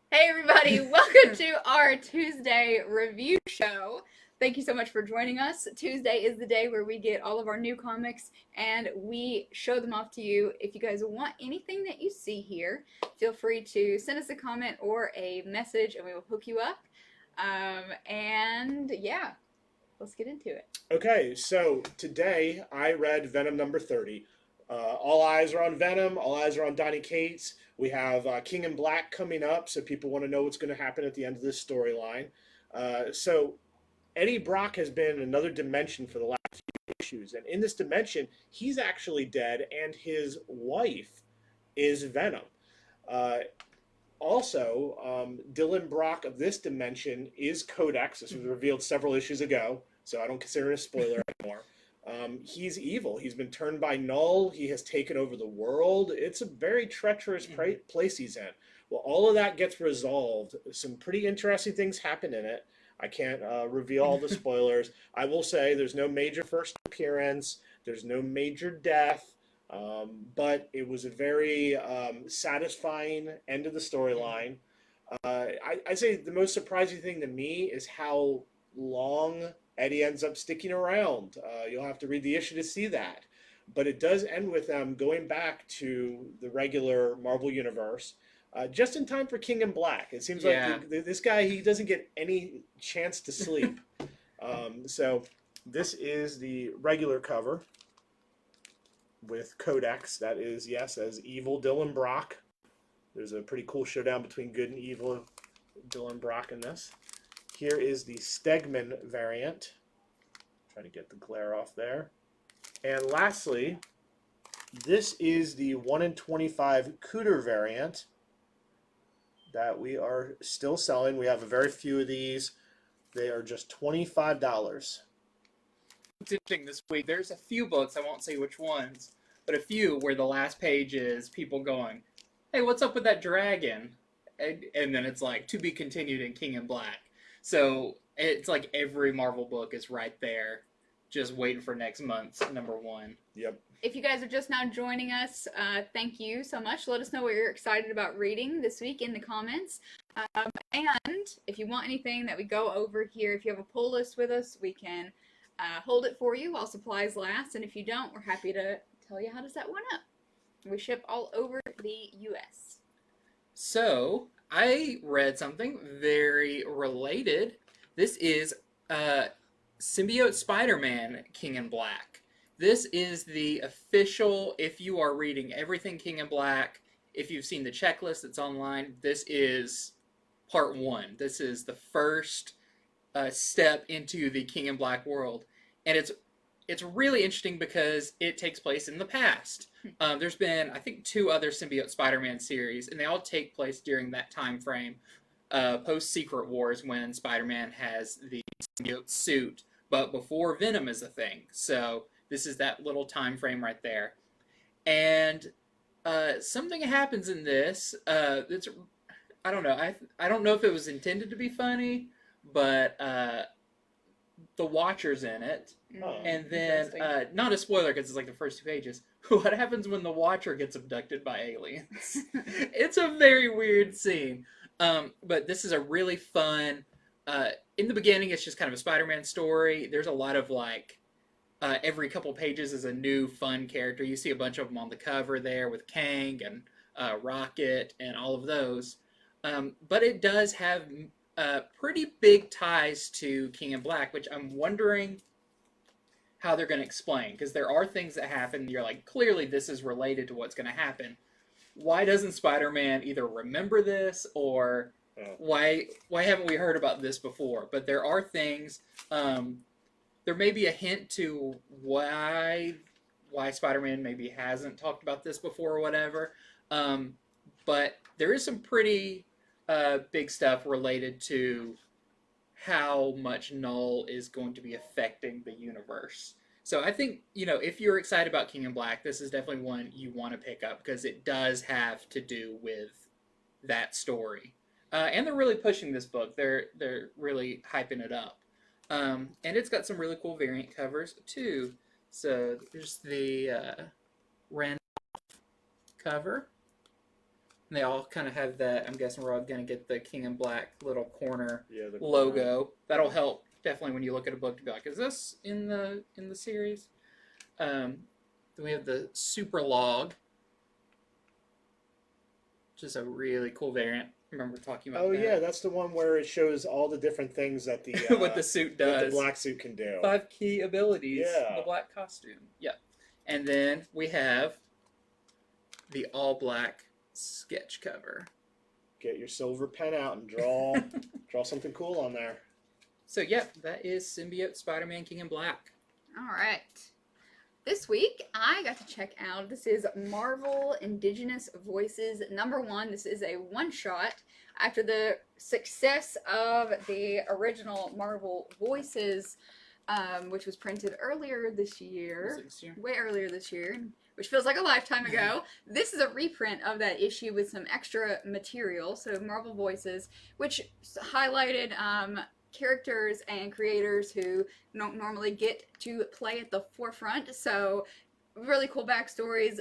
Hey everybody, welcome to our Tuesday review show. Thank you so much for joining us. Tuesday is the day where we get all of our new comics and we show them off to you. If you guys want anything that you see here, feel free to send us a comment or a message and we will hook you up. And yeah, let's get into it. Okay, so today I read Venom number 30. All eyes are on Venom, all eyes are on Donny Cates. We have King in Black coming up, so people want to know what's going to happen at the end of this storyline. So Eddie Brock has been in another dimension for the last few issues, and in this dimension, he's actually dead, and his wife is Venom. Uh, Dylan Brock of this dimension is Codex. This was revealed several issues ago, so I don't consider it a spoiler anymore. He's evil. He's been turned by Null. He has taken over the world. It's a very treacherous place he's in. Well, all of that gets resolved. Some pretty interesting things happen in it. I can't reveal all the spoilers. I will say there's no major first appearance. There's no major death. But it was a very satisfying end of the storyline. I'd say the most surprising thing to me is how long Eddie ends up sticking around. You'll have to read the issue to see that. But it does end with them going back to the regular Marvel Universe. Just in time for King in Black. It seems like this guy, he doesn't get any chance to sleep. So this is the regular cover with Codex. That is, yes, as evil Dylan Brock. There's a pretty cool showdown between good and evil Dylan Brock in this. Here is the Stegman variant. Trying to get the glare off there. And lastly, this is the 1 in 25 Cooter variant that we are still selling. We have a very few of these. They are just $25. It's interesting this week. There's a few books, I won't say which ones, but a few where the last page is people going, hey, what's up with that dragon? And then it's like, to be continued in King in Black. So it's like every Marvel book is right there, just waiting for next month's #1. Yep. If you guys are just now joining us, thank you so much. Let us know what you're excited about reading this week in the comments. And if you want anything that we go over here, if you have a pull list with us, we can hold it for you while supplies last. And if you don't, we're happy to tell you how to set one up. We ship all over the U.S. So I read something very related. This is Symbiote Spider-Man King in Black. This is the official, if you are reading everything King in Black, if you've seen the checklist that's online, this is part 1. This is the first step into the King in Black world. And it's really interesting because it takes place in the past. There's been, I think, 2 other Symbiote Spider-Man series, and they all take place during that time frame, post-Secret Wars, when Spider-Man has the symbiote suit, but before Venom is a thing. So this is that little time frame right there. And something happens in this. It's, I don't know. I don't know if it was intended to be funny, but the Watcher's in it. Oh, and then, not a spoiler because it's like the first 2 pages. What happens when the Watcher gets abducted by aliens? It's a very weird scene. But this is a really fun. In the beginning, it's just kind of a Spider-Man story. There's a lot of like. Every couple pages is a new fun character. You see a bunch of them on the cover there with Kang and Rocket and all of those. But it does have pretty big ties to King in Black, which I'm wondering how they're going to explain. Because there are things that happen, you're like, clearly this is related to what's going to happen. Why doesn't Spider-Man either remember this or why haven't we heard about this before? But there are things... there may be a hint to why Spider-Man maybe hasn't talked about this before or whatever. But there is some pretty big stuff related to how much Null is going to be affecting the universe. So I think, if you're excited about King in Black, this is definitely one you want to pick up because it does have to do with that story. And they're really pushing this book. They're really hyping it up. And it's got some really cool variant covers, too. So there's the Randolph cover. They all kind of have that. I'm guessing we're all going to get the King in Black little corner Yeah, the logo. That'll help definitely when you look at a book to be like, is this in the series? Then we have the Super Log, which is a really cool variant. Remember talking about Oh that? yeah, that's the one where it shows all the different things that the what the suit that does. the black suit can do. 5 key abilities. Yeah. The black costume. Yeah. And then we have the all black sketch cover. Get your silver pen out and draw something cool on there. So yeah, that is Symbiote Spider-Man King in Black. All right. This week, I got to check out, this is Marvel Indigenous Voices #1. This is a one-shot after the success of the original Marvel Voices, which was printed earlier this year. Way earlier this year, which feels like a lifetime ago. This is a reprint of that issue with some extra material, so Marvel Voices, which highlighted characters and creators who don't normally get to play at the forefront. So really cool backstories,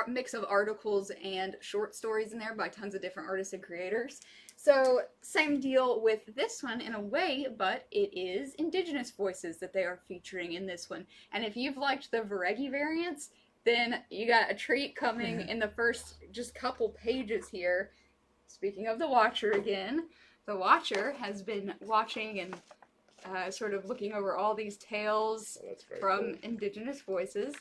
mix of articles and short stories in there by tons of different artists and creators. So same deal with this one in a way, but it is Indigenous voices that they are featuring in this one. And if you've liked the Varegi variants, then you got a treat coming in the first just couple pages here. Speaking of the Watcher again, the Watcher has been watching and sort of looking over all these tales from Indigenous voices.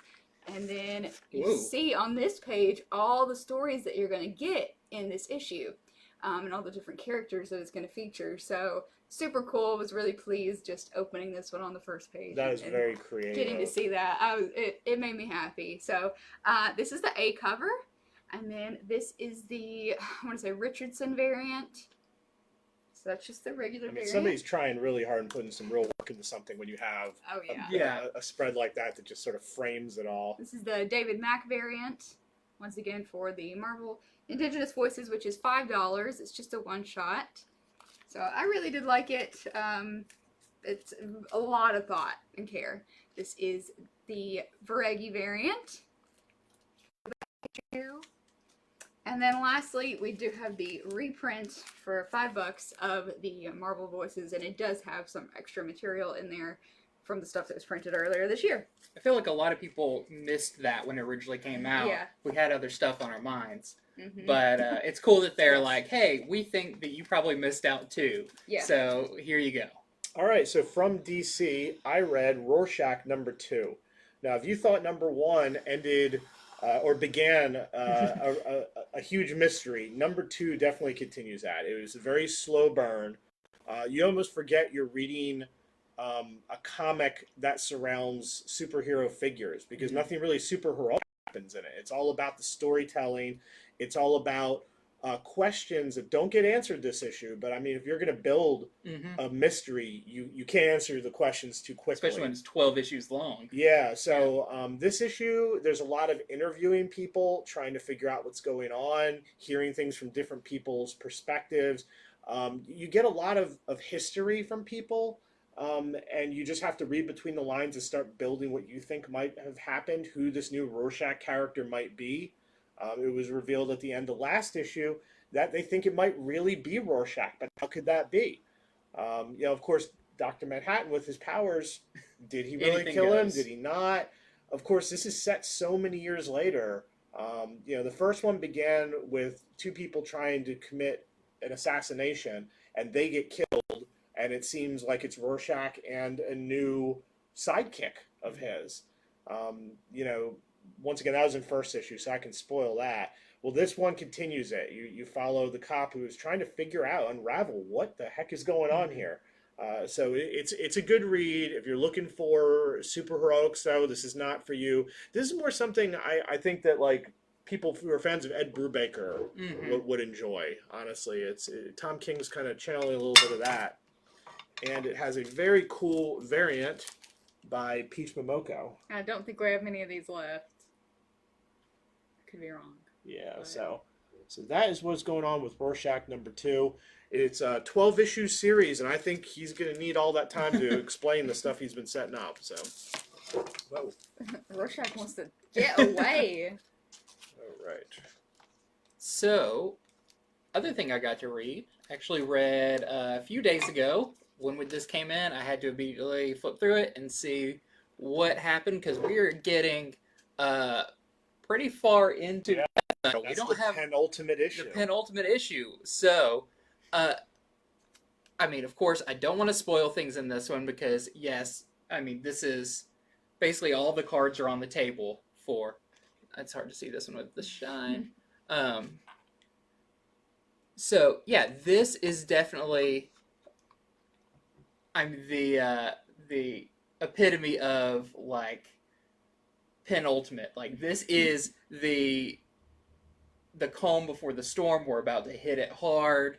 And then you see on this page all the stories that you're going to get in this issue. And all the different characters that it's going to feature. So super cool. Was really pleased just opening this one on the first page. That is very creative. Getting to see that, it made me happy. So this is the A cover. And then this is the, I want to say, Richardson variant. So that's just the regular variant. Somebody's trying really hard and putting some real work into something when you have a spread like that just sort of frames it all. This is the David Mack variant, once again for the Marvel Indigenous Voices, which is $5. It's just a one-shot. So I really did like it. It's a lot of thought and care. This is the Varegi variant. And then lastly, we do have the reprint for $5 of the Marvel Voices, and it does have some extra material in there from the stuff that was printed earlier this year. I feel like a lot of people missed that when it originally came out. Yeah. We had other stuff on our minds. But it's cool that they're like, hey, we think that you probably missed out too. Yeah. So here you go. All right, so from DC, I read Rorschach #2. Now, if you thought #1 ended or began a huge mystery, #2 definitely continues that. It was a very slow burn. You almost forget you're reading a comic that surrounds superhero figures because nothing really superheroic happens in it. It's all about the storytelling. It's all about questions that don't get answered this issue. But I mean, if you're going to build a mystery, you can't answer the questions too quickly. Especially when it's 12 issues long. Yeah, so this issue, there's a lot of interviewing people, trying to figure out what's going on, hearing things from different people's perspectives. You get a lot of history from people, and you just have to read between the lines and start building what you think might have happened, who this new Rorschach character might be. It was revealed at the end of last issue that they think it might really be Rorschach, but how could that be? Of course, Dr. Manhattan with his powers, did he really kill him? Did he not? Of course, this is set so many years later. The first one began with two people trying to commit an assassination, and they get killed, and it seems like it's Rorschach and a new sidekick of his. Once again, that was in first issue, so I can spoil that. Well, this one continues it. You follow the cop who is trying to unravel what the heck is going on here. So it's a good read. If you're looking for super heroics, though, this is not for you. This is more something I think that like people who are fans of Ed Brubaker would enjoy. Honestly, Tom King's kind of channeling a little bit of that, and it has a very cool variant by Peach Momoko. I don't think we have many of these left. Could be wrong. Yeah, so that is what's going on with Rorschach #2. It's a 12-issue series, and I think he's going to need all that time to explain the stuff he's been setting up. So, whoa. Rorschach wants to get away. All right. So, other thing I got to read, actually read a few days ago. When this came in, I had to immediately flip through it and see what happened because we are getting pretty far into. Yeah, we that's don't the have penultimate issue. the penultimate issue. So, I mean, of course, I don't want to spoil things in this one because, yes, I mean, this is basically all the cards are on the table for. It's hard to see this one with the shine. So yeah, this is definitely. I'm the epitome of like penultimate. Like this is the calm before the storm. We're about to hit it hard.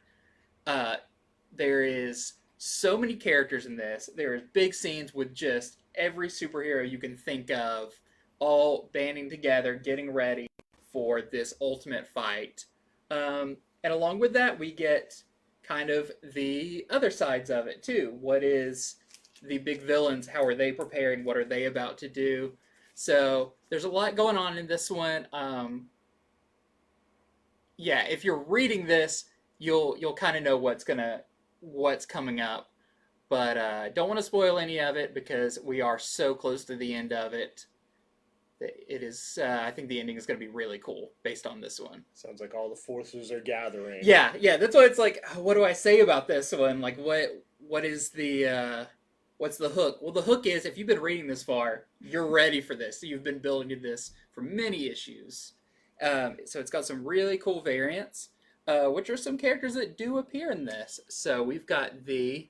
There is so many characters in this. There is big scenes with just every superhero you can think of, all banding together, getting ready for this ultimate fight. And along with that, we get kind of the other sides of it too. What is the big villains? How are they preparing? What are they about to do? So there's a lot going on in this one. Yeah, if you're reading this, you'll kind of know what's coming up. But don't want to spoil any of it because we are so close to the end of it. It is. I think the ending is going to be really cool based on this one. Sounds like all the forces are gathering. Yeah. That's why it's like, what do I say about this one? Like, what is the what's the hook? Well, the hook is if you've been reading this far, you're ready for this. You've been building to this for many issues. So it's got some really cool variants, which are some characters that do appear in this. So we've got the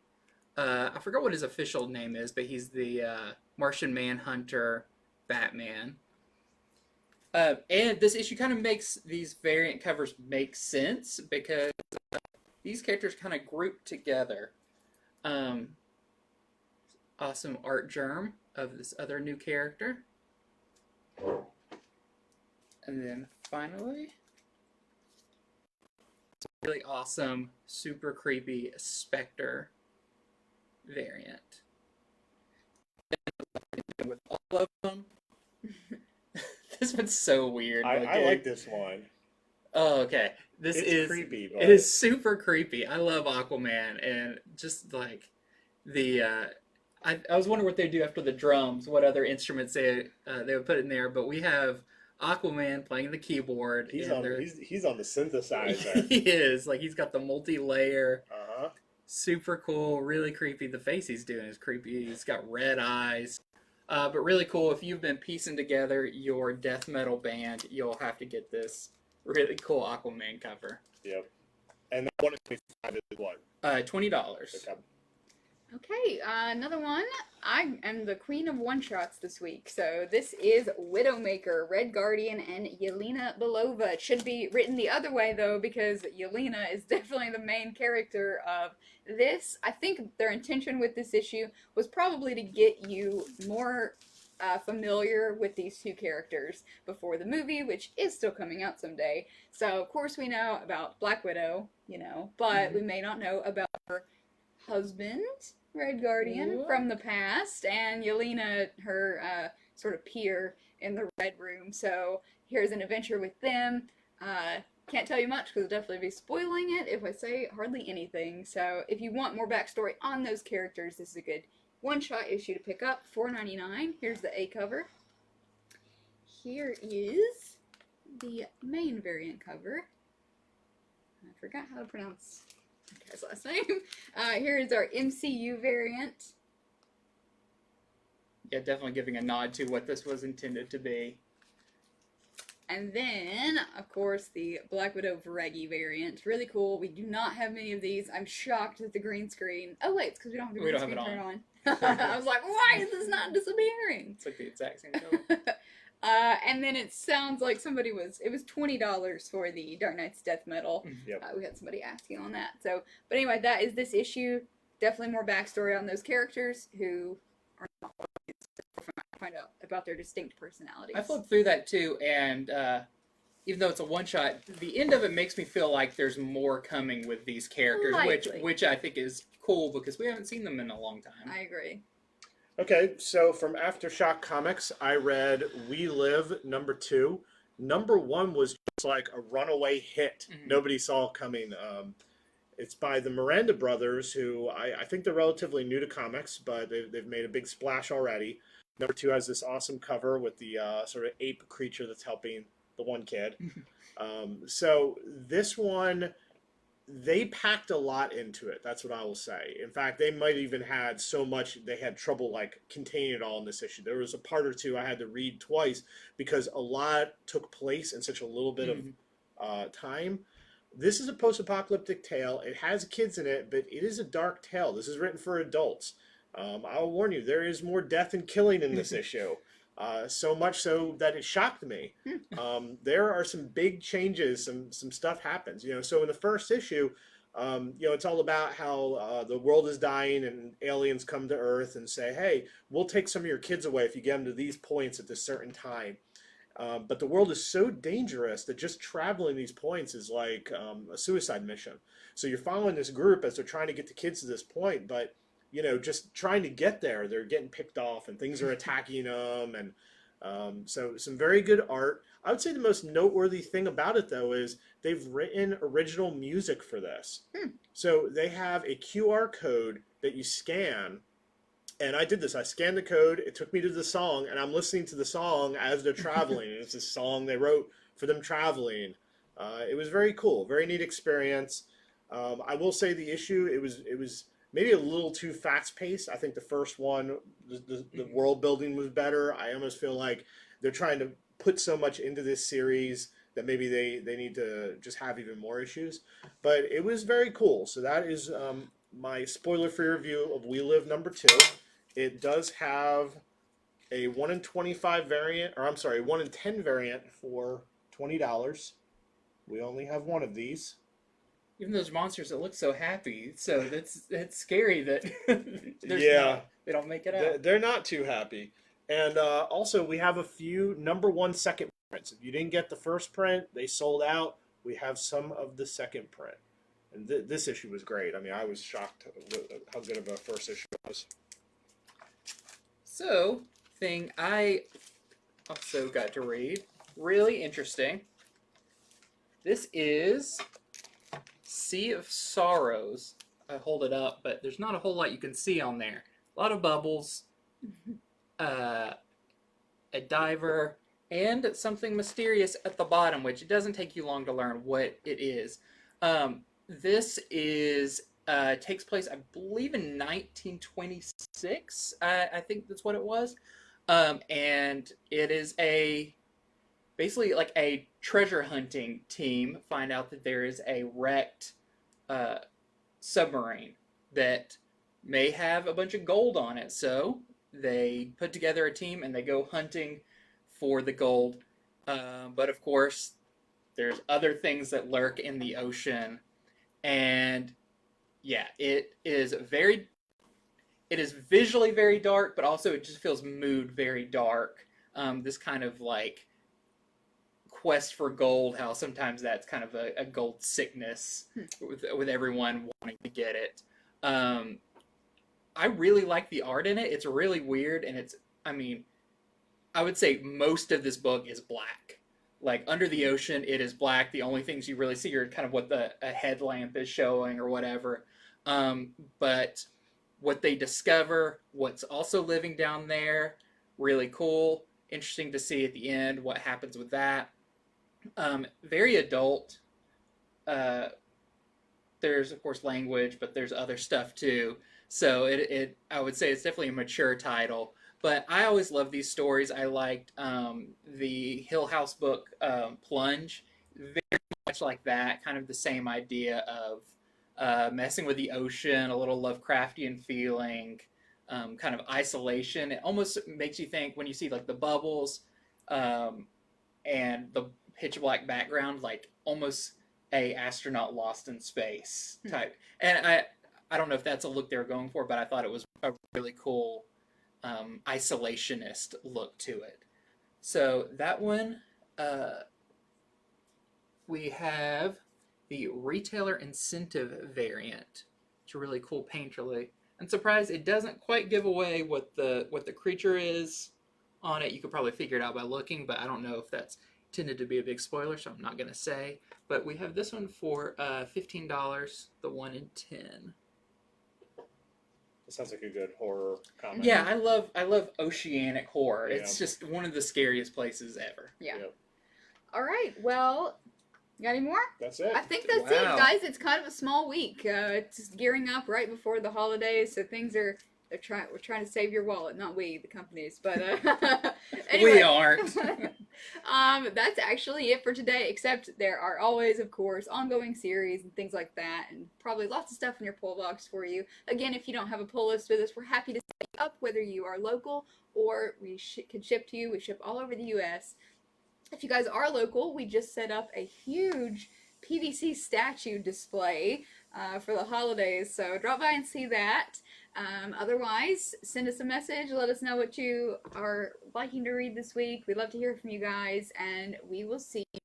I forgot what his official name is, but he's the Martian Manhunter Batman. And this issue kind of makes these variant covers make sense because these characters kind of group together. Awesome art germ of this other new character. And then finally, it's a really awesome, super creepy Spectre variant. With all of them. This one's so weird. I like this one. Oh, okay. This is creepy. It is super creepy. I love Aquaman and just like the. I was wondering what they do after the drums. What other instruments they would put in there? But we have Aquaman playing the keyboard. He's on the synthesizer. He is like he's got the multi-layer. Uh-huh. Super cool. Really creepy. The face he's doing is creepy. He's got red eyes. But really cool. If you've been piecing together your death metal band, you'll have to get this really cool Aquaman cover. Yep. And that 125 is what? $20. Okay, another one. I am the queen of one-shots this week. So this is Widowmaker, Red Guardian, and Yelena Belova. It should be written the other way, though, because Yelena is definitely the main character of this. I think their intention with this issue was probably to get you more familiar with these two characters before the movie, which is still coming out someday. So, of course, we know about Black Widow, but we may not know about her husband, Red Guardian, from the past, and Yelena, her sort of peer in the Red Room. So here's an adventure with them. Can't tell you much because I'll definitely be spoiling it if I say hardly anything. So if you want more backstory on those characters, this is a good one-shot issue to pick up. $4.99. Here's the A cover. Here is the main variant cover. I forgot how to pronounce his last name. Here is our MCU variant. Yeah, definitely giving a nod to what this was intended to be. And then, of course, the Black Widow Varegi variant. Really cool. We do not have many of these. I'm shocked at the green screen. Oh, wait, it's because we don't have the green screen turned on. I was like, why is this not disappearing? It's like the exact same color. And then it sounds like it was $20 for the Dark Knight's Death Metal. Yep. We had somebody asking on that. So, but anyway, that is this issue. Definitely more backstory on those characters who are not find out about their distinct personalities. I flipped through that too, and even though it's a one-shot, the end of it makes me feel like there's more coming with these characters, which I think is cool because we haven't seen them in a long time. I agree. Okay, so from Aftershock Comics, I read We Live #2. Number one was just like a runaway hit. Mhm. Nobody saw coming. It's by the Miranda brothers, who I think they're relatively new to comics, but they've made a big splash already. Number two has this awesome cover with the sort of ape creature that's helping the one kid. So this one, they packed a lot into it. That's what I will say. In fact, they might even had so much they had trouble like containing it all in this issue. There was a part or two I had to read twice because a lot took place in such a little bit of time. This is a post-apocalyptic tale. It has kids in it, but it is a dark tale. This is written for adults. I'll warn you, there is more death and killing in this issue. So much so that it shocked me. There are some big changes. Some stuff happens. So in the first issue, it's all about how the world is dying and aliens come to Earth and say, "Hey, we'll take some of your kids away if you get them to these points at this certain time." But the world is so dangerous that just traveling these points is like a suicide mission. So you're following this group as they're trying to get the kids to this point, but just trying to get there, they're getting picked off and things are attacking them. And so some very good art. I would say the most noteworthy thing about it, though, is they've written original music for this. So they have a QR code that you scan. And I did this. I scanned the code. It took me to the song, and I'm listening to the song as they're traveling. It's a song they wrote for them traveling. It was very cool, very neat experience. I will say the issue, it was maybe a little too fast paced. I think the first one, the world building was better. I almost feel like they're trying to put so much into this series that maybe they need to just have even more issues. But it was very cool. So that is my spoiler-free review of We Live number 2. It does have a 1 in 25 variant, or I'm sorry, 1 in 10 variant for $20. We only have one of these. Even those monsters that look so happy, so that's scary that they don't make it out. They're not too happy. And also, we have a few number 1 second prints. If you didn't get the first print, they sold out. We have some of the second print. And this issue was great. I mean, I was shocked how good of a first issue it was. So, thing I also got to read, really interesting. This is Sea of Sorrows. I hold it up, but there's not a whole lot you can see on there. A lot of bubbles, a diver, and something mysterious at the bottom, which it doesn't take you long to learn what it is. This is takes place, I believe, in 1926. I think that's what it was. And it is basically like a treasure hunting team find out that there is a wrecked submarine that may have a bunch of gold on it. So they put together a team and they go hunting for the gold. But of course, there's other things that lurk in the ocean. And yeah, it is visually very dark, but also it just feels mood very dark. This kind of like quest for gold, how sometimes that's kind of a gold sickness with everyone wanting to get it. I really like the art in it. It's really weird, and I would say most of this book is black. Like, under the ocean, it is black. The only things you really see are kind of what a headlamp is showing or whatever. But what they discover, what's also living down there, really cool. Interesting to see at the end what happens with that. Very adult. There's, of course, language, but there's other stuff, too. So I would say it's definitely a mature title. But I always love these stories. I liked the Hill House book, Plunge. Very much like that. Kind of the same idea of messing with the ocean, a little Lovecraftian feeling, kind of isolation. It almost makes you think when you see like the bubbles and the pitch black background, like almost a astronaut lost in space type. And I don't know if that's a look they were going for, but I thought it was a really cool isolationist look to it. So that one, we have the retailer incentive variant. It's a really cool painterly. I'm surprised it doesn't quite give away what the creature is on it. You could probably figure it out by looking, but I don't know if that's tended to be a big spoiler, so I'm not going to say. But we have this one for $15, the 1 in 10. It sounds like a good horror comic. Yeah, I love oceanic horror. Yeah. It's just one of the scariest places ever. Yeah. Yep. All right. Well, you got any more? That's it. I think that's it, guys. It's kind of a small week. It's gearing up right before the holidays, so things are. We're trying to save your wallet, not we, the companies. But anyway, We aren't. that's actually it for today. Except there are always, of course, ongoing series and things like that, and probably lots of stuff in your pull box for you. Again, if you don't have a pull list with us, we're happy to set you up, whether you are local or we can ship to you. We ship all over the U.S. If you guys are local, we just set up a huge PVC statue display for the holidays, so drop by and see that. Otherwise, send us a message, let us know what you are liking to read this week. We'd love to hear from you guys, and we will see you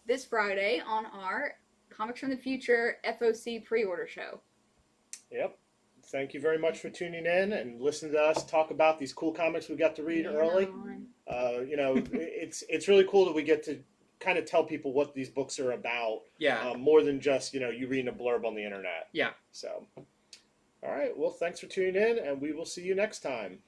this Friday on our Comics from the Future FOC pre-order show. Yep. Thank you very much for tuning in and listening to us talk about these cool comics we got to read early. It's really cool that we get to kind of tell people what these books are about. Yeah. More than just, you reading a blurb on the internet. Yeah. So, all right. Well, thanks for tuning in, and we will see you next time.